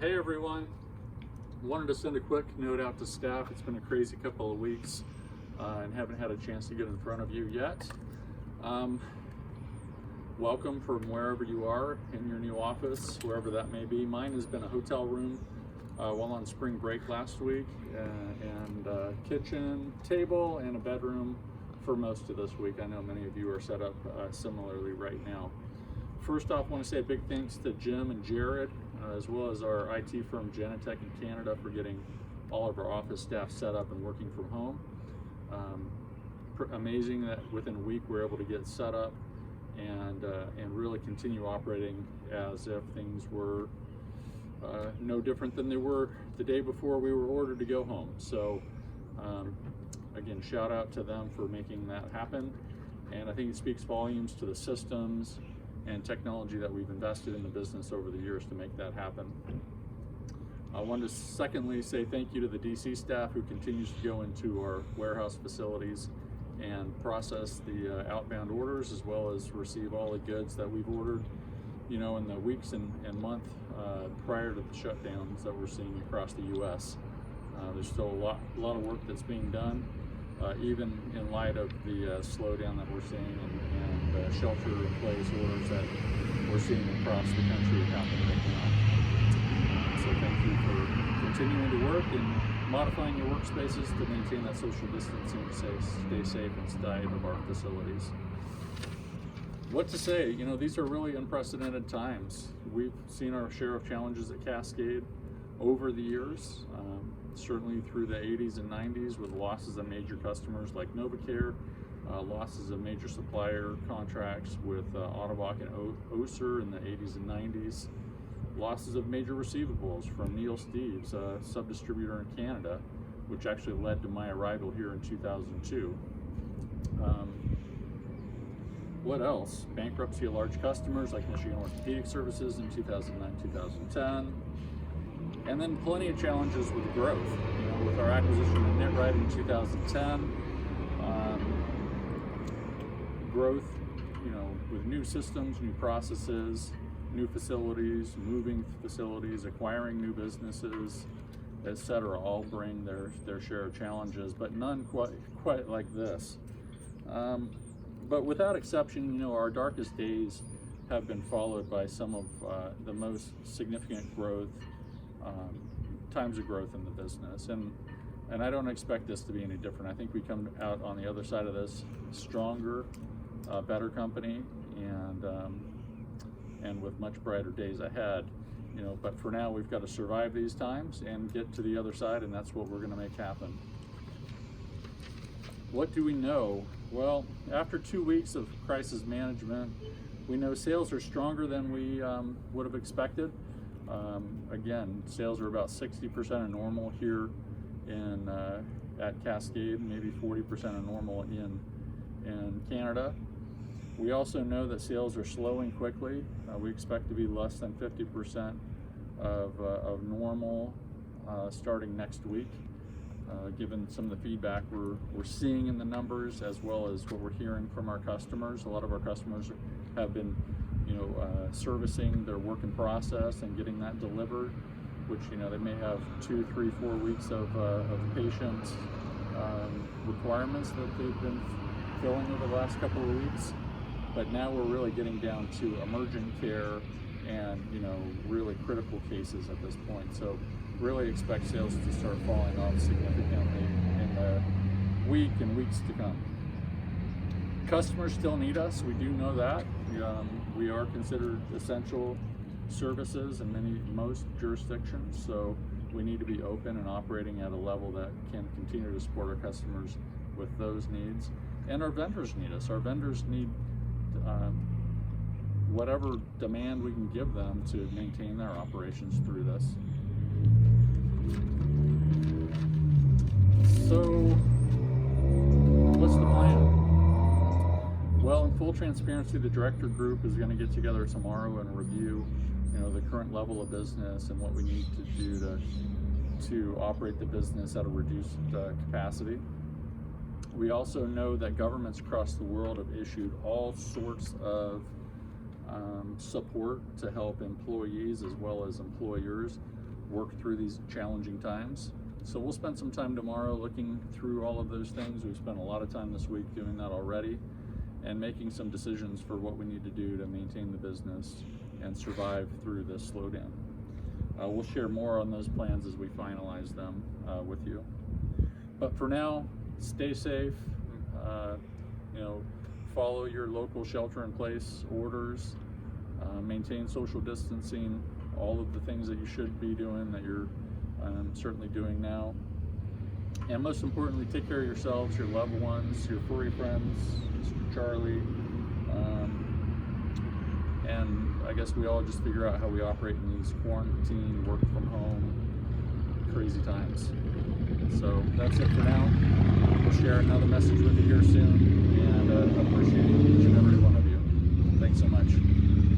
Hey everyone, wanted to send a quick note out to staff. It's been a crazy couple of weeks and haven't had a chance to get in front of you yet. Welcome from wherever you are in your new office, wherever that may be. Mine has been a hotel room while on spring break last week, and kitchen, table, and a bedroom for most of this week. I know many of you are set up similarly right now. First off, I want to say a big thanks to Jim and Jared, as well as our IT firm Genetech in Canada, for getting all of our office staff set up and working from home. Amazing that within a week we're able to get set up and really continue operating as if things were no different than they were the day before we were ordered to go home. So again, shout out to them for making that happen. And I think it speaks volumes to the systems and technology that we've invested in the business over the years to make that happen. I wanted to secondly say thank you to the DC staff who continues to go into our warehouse facilities and process the outbound orders, as well as receive all the goods that we've ordered, in the weeks and month prior to the shutdowns that we're seeing across the U.S. There's still a lot of work that's being done, even in light of the slowdown that we're seeing and shelter-in-place orders that we're seeing across the country happening right now. So thank you for continuing to work and modifying your workspaces to maintain that social distancing, stay safe inside of our facilities. What to say? These are really unprecedented times. We've seen our share of challenges at Cascade over the years, certainly through the 80s and 90s, with losses of major customers like NovaCare, losses of major supplier contracts with Autobach and Oser in the 80s and 90s, losses of major receivables from Neil Steves, a sub-distributor in Canada, which actually led to my arrival here in 2002. What else? Bankruptcy of large customers like Michigan Orthopedic Services in 2009-2010. And then plenty of challenges with growth. With our acquisition of KnitRight in 2010, growth, with new systems, new processes, new facilities, moving facilities, acquiring new businesses, etc., all bring their share of challenges, but none quite like this. But without exception, our darkest days have been followed by some of the most significant growth, times of growth in the business, and I don't expect this to be any different. I think we come out on the other side of this stronger, better company, and with much brighter days ahead. But for now, we've got to survive these times and get to the other side, and that's what we're going to make happen. What do we know? Well, after 2 weeks of crisis management, we know sales are stronger than we would have expected. Again, sales are about 60% of normal here at Cascade, maybe 40% of normal in Canada. We also know that sales are slowing quickly. We expect to be less than 50% of normal starting next week, given some of the feedback we're seeing in the numbers, as well as what we're hearing from our customers. A lot of our customers have been servicing their work in process and getting that delivered, which they may have 2, 3, 4 weeks of patient requirements that they've been filling over the last couple of weeks. But now we're really getting down to emergent care and really critical cases at this point. So really expect sales to start falling off significantly in the week and weeks to come. Customers still need us. We do know that. We are considered essential services in most jurisdictions, so we need to be open and operating at a level that can continue to support our customers with those needs. And our vendors need us. Our vendors need whatever demand we can give them to maintain their operations through this. So, what's the plan? Well, in full transparency, the director group is going to get together tomorrow and review, the current level of business and what we need to do to operate the business at a reduced capacity. We also know that governments across the world have issued all sorts of support to help employees as well as employers work through these challenging times. So we'll spend some time tomorrow looking through all of those things. We've spent a lot of time this week doing that already, and making some decisions for what we need to do to maintain the business and survive through this slowdown. We'll share more on those plans as we finalize them with you. But for now, stay safe. Follow your local shelter-in-place orders. Maintain social distancing. All of the things that you should be doing that you're certainly doing now. And most importantly, take care of yourselves, your loved ones, your furry friends, Mr. Charlie. And I guess we all just figure out how we operate in these quarantine, work from home, crazy times. So that's it for now. We'll share another message with you here soon, and appreciate each and every one of you. Thanks so much.